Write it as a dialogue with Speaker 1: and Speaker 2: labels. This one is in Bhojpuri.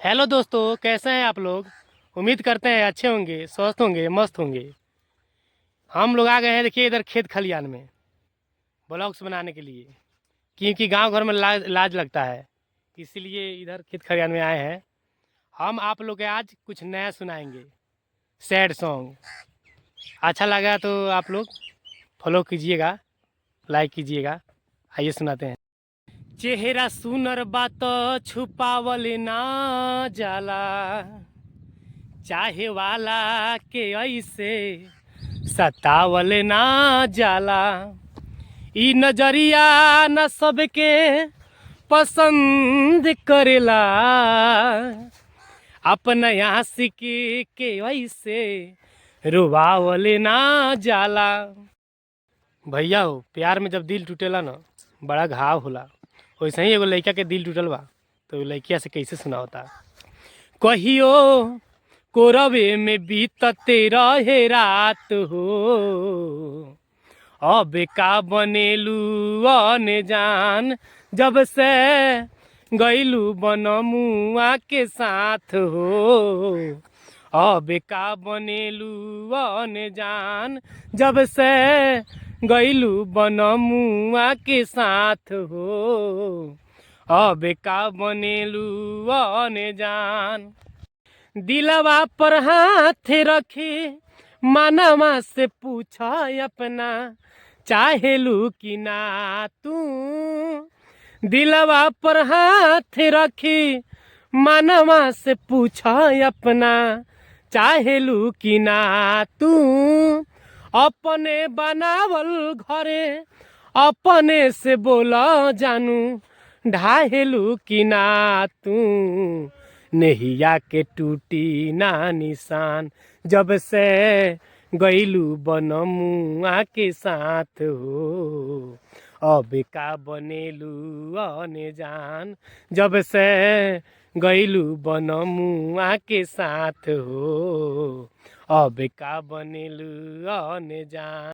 Speaker 1: हेलो दोस्तों, कैसे हैं आप लोग। उम्मीद करते हैं अच्छे होंगे, स्वस्थ होंगे, मस्त होंगे। हम लोग आ गए हैं, देखिए इधर खेत खलियान में ब्लॉग्स बनाने के लिए, क्योंकि गांव घर में लाज लगता है, इसीलिए इधर खेत खलियान में आए हैं। हम आप लोग के आज कुछ नया सुनाएंगे, सैड सॉन्ग। अच्छा लगा तो आप लोग फॉलो कीजिएगा, लाइक कीजिएगा। आइए सुनाते हैं। चेहरा सुनर बात छुपावल ना जाला, चाहे वाला के ऐसे सतावल ना जाला। ई नजरिया न सबके पसंद करेला, अपना आशिक के ऐसे रुबावल ना जाला। भैया हो, प्यार में जब दिल टूटेला ना, बड़ा घाव होला। वैसे ही एगो लड़का के दिल टूटल बा, तो लड़किया से कैसे सुना होता। कहियो कोरवे में बीतते रहे रात हो, अब का बनेलू अने जान, जब से गईलू बनमुआ के साथ हो। अब का बनेलू अने जान, जब से गईलू बनमुआ के साथ हो। अब का बनेलू अने जान। दिलवा पर हाथ रखे मनवा से पूछा अपना, चाहेलू कि ना तू। दिलवा पर हाथ रखे मनवा से पूछा अपना, चाहेलू कि ना तू। अपने बनावल घरे अपने से बोला जानू, ढाहेलू कि ना तू। नेहिया के टूटी ना निशान, जब से गईलू बनमुआ के साथ हो। अब का बनेलू अने जान, जब से गईलू बनमुआ के साथ हो। अब का बनेलू अने जान।